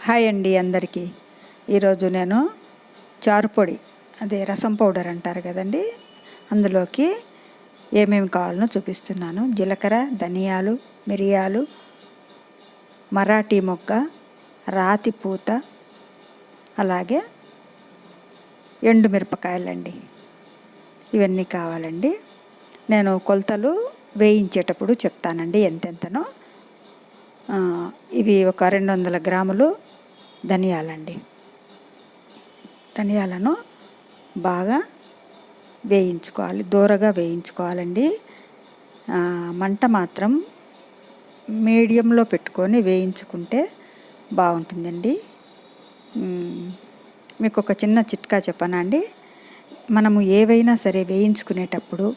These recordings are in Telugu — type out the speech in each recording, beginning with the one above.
హాయ్ అండి అందరికీ. ఈరోజు నేను చారు పొడి, అదే రసం పౌడర్ అంటారు కదండి, అందులోకి ఏమేమి కావాలనో చూపిస్తున్నాను. జీలకర్ర, ధనియాలు, మిరియాలు, మరాఠీ మొగ్గ, రాతి పూత, అలాగే ఎండుమిరపకాయలండి. ఇవన్నీ కావాలండి. నేను కొలతలు వేయించేటప్పుడు చెప్తానండి ఎంతెంతనో. ఇవి ఒక 200 గ్రాములు ధనియాలండి. ధనియాలను బాగా వేయించుకోవాలి, దూరగా వేయించుకోవాలండి. మంట మాత్రం మీడియంలో పెట్టుకొని వేయించుకుంటే బాగుంటుందండి. మీకు ఒక చిన్న చిట్కా చెప్పనండి. మనము ఏవైనా సరే వేయించుకునేటప్పుడు,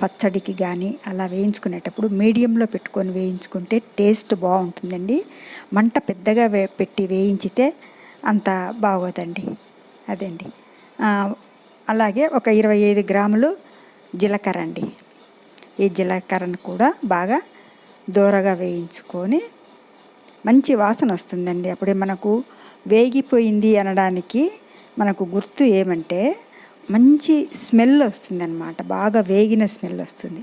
పచ్చడికి కానీ అలా వేయించుకునేటప్పుడు మీడియంలో పెట్టుకొని వేయించుకుంటే టేస్ట్ బాగుంటుందండి. మంట పెద్దగా పెట్టి వేయించితే అంత బాగోదండి. అదండి. అలాగే ఒక 25 గ్రాములు జీలకర్ర అండి. ఈ జీలకర్రను కూడా బాగా దూరగా వేయించుకొని మంచి వాసన వస్తుందండి. అప్పుడే మనకు వేగిపోయింది అనడానికి మనకు గుర్తు ఏమంటే మంచి స్మెల్ వస్తుందన్నమాట. బాగా వేగిన స్మెల్ వస్తుంది.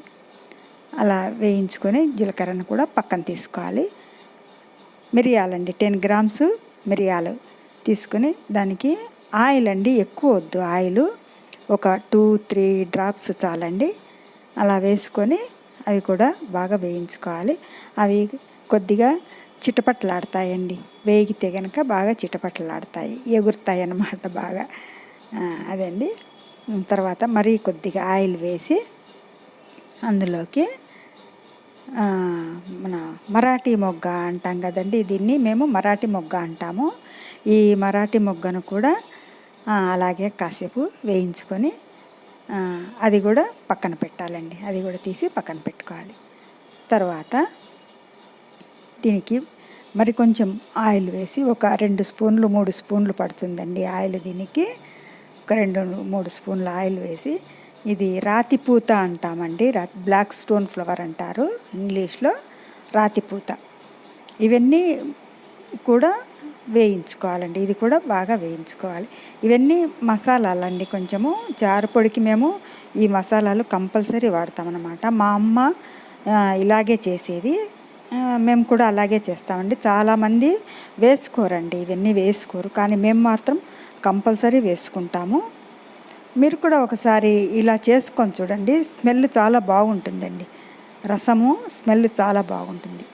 అలా వేయించుకొని జీలకర్రను కూడా పక్కన తీసుకోవాలి. మిరియాలండి, 10 గ్రామ్స్ మిరియాలు తీసుకొని దానికి ఆయిల్ అండి, ఎక్కువ వద్దు ఆయిల్, ఒక 2-3 డ్రాప్స్ చాలండి. అలా వేసుకొని అవి కూడా బాగా వేయించుకోవాలి. అవి కొద్దిగా చిటపట్లాడతాయండి. వేగితే కనుక బాగా చిటపట్లాడతాయి, ఎగురుతాయి అన్నమాట బాగా. అదండి. తర్వాత మరీ కొద్దిగా ఆయిల్ వేసి అందులోకి మన మరాఠీ మొగ్గ అంటాం కదండి, దీన్ని మేము మరాఠీ మొగ్గ అంటాము. ఈ మరాఠీ మొగ్గను కూడా అలాగే కాసేపు వేయించుకొని అది కూడా పక్కన పెట్టాలండి. అది కూడా తీసి పక్కన పెట్టుకోవాలి. తర్వాత దీనికి మరి కొంచెం ఆయిల్ వేసి ఒక 2 స్పూన్లు 3 స్పూన్లు పడుతుందండి ఆయిల్. దీనికి ఒక 2-3 స్పూన్ల ఆయిల్ వేసి, ఇది రాతిపూత అంటామండి, బ్లాక్ స్టోన్ ఫ్లవర్ అంటారు ఇంగ్లీష్లో, రాతిపూత. ఇవన్నీ కూడా వేయించుకోవాలండి. ఇది కూడా బాగా వేయించుకోవాలి. ఇవన్నీ మసాలాలండి. కొంచెము చారు పొడికి మేము ఈ మసాలాలు కంపల్సరీ వాడతామన్నమాట. మా అమ్మ ఇలాగే చేసేది, మేము కూడా అలాగే చేస్తామండి. చాలామంది వేసుకోరండి, ఇవన్నీ వేసుకోరు, కానీ మేము మాత్రం కంపల్సరీ వేసుకుంటాము. మీరు కూడా ఒకసారి ఇలా చేసుకొని చూడండి. స్మెల్ చాలా బాగుంటుందండి. రసము స్మెల్ చాలా బాగుంటుంది.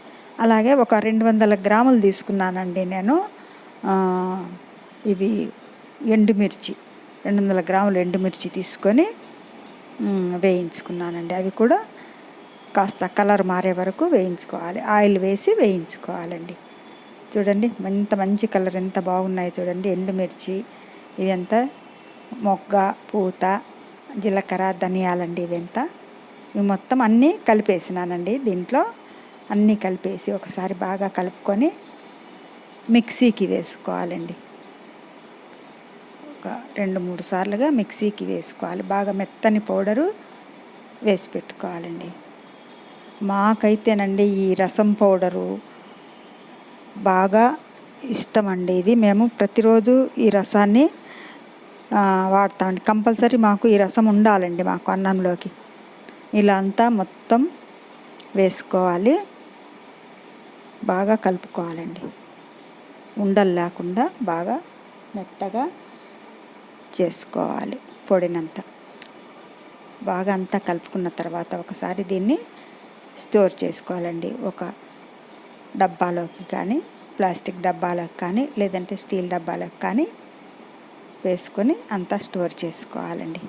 అలాగే ఒక 200 గ్రాములు తీసుకున్నానండి నేను. ఇవి ఎండుమిర్చి, 200 గ్రాములు ఎండుమిర్చి తీసుకొని వేయించుకున్నానండి. అవి కూడా కాస్త కలర్ మారే వరకు వేయించుకోవాలి. ఆయిల్ వేసి వేయించుకోవాలండి. చూడండి ఎంత మంచి కలర్, ఎంత బాగున్నాయి చూడండి. ఎండుమిర్చి ఇవంతా, మొగ్గ, పూత, జీలకర్ర, ధనియాలండి ఇవంతా. ఇవి మొత్తం అన్నీ కలిపేసినానండి. దీంట్లో అన్నీ కలిపేసి ఒకసారి బాగా కలుపుకొని మిక్సీకి వేసుకోవాలండి. ఒక 2-3 సార్లుగా మిక్సీకి వేసుకోవాలి. బాగా మెత్తని పౌడరు వేసి పెట్టుకోవాలండి. మాకైతేనండి ఈ రసం పౌడరు బాగా ఇష్టమండి. ఇది మేము ప్రతిరోజు ఈ రసాన్ని వాడతామండి. కంపల్సరీ మాకు ఈ రసం ఉండాలండి మాకు అన్నంలోకి. ఇలా అంతా మొత్తం వేసుకోవాలి, బాగా కలుపుకోవాలండి. ఉండలు లేకుండా బాగా మెత్తగా చేసుకోవాలి పొడినంతా. బాగా అంతా కలుపుకున్న తర్వాత ఒకసారి దీన్ని స్టోర్ చేసుకోవాలండి. ఒక డబ్బాలోకి కానీ, ప్లాస్టిక్ డబ్బాలోకి కానీ, లేదంటే స్టీల్ డబ్బాలోకి కానీ వేసుకొని అంతా స్టోర్ చేసుకోవాలండి.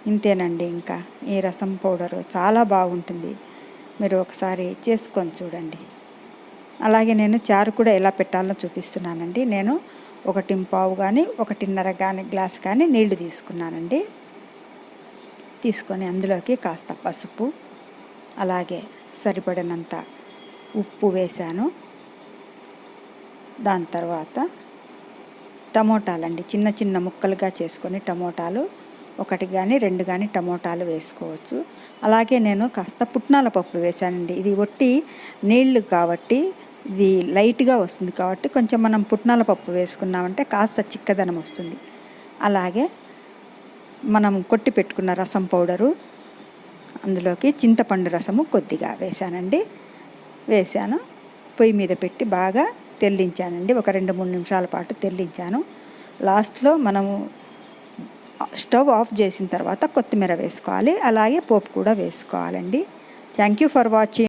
ఇంతేనండి. ఇంకా ఈ రసం పౌడరు చాలా బాగుంటుంది. మీరు ఒకసారి చేసుకొని చూడండి. అలాగే నేను చారు కూడా ఎలా పెట్టాలో చూపిస్తున్నానండి. నేను 1.25 కానీ 1.5 కానీ గ్లాస్ కానీ నీళ్లు తీసుకున్నానండి. తీసుకొని అందులోకి కాస్త పసుపు, అలాగే సరిపడినంత ఉప్పు వేశాను. దాని తర్వాత టమోటాలండి, చిన్న చిన్న ముక్కలుగా చేసుకొని టమోటాలు 1 కానీ 2 కానీ టమోటాలు వేసుకోవచ్చు. అలాగే నేను కాస్త పుట్నాల పప్పు వేశానండి. ఇది ఒట్టి నీళ్లు కాబట్టి ఇది లైట్గా వస్తుంది కాబట్టి కొంచెం మనం పుట్నాల పప్పు వేసుకున్నామంటే కాస్త చిక్కదనం వస్తుంది. అలాగే మనం కొట్టి పెట్టుకున్న రసం పౌడరు, అందులోకి చింతపండు రసము కొద్దిగా వేసాను. పొయ్యి మీద పెట్టి బాగా తెల్లించానండి. ఒక 2-3 నిమిషాల పాటు తెల్లించాను. లాస్ట్లో మనము స్టవ్ ఆఫ్ చేసిన తర్వాత కొత్తిమీర వేసుకోవాలి. అలాగే పోపు కూడా వేసుకోవాలండి. Thank you for watching.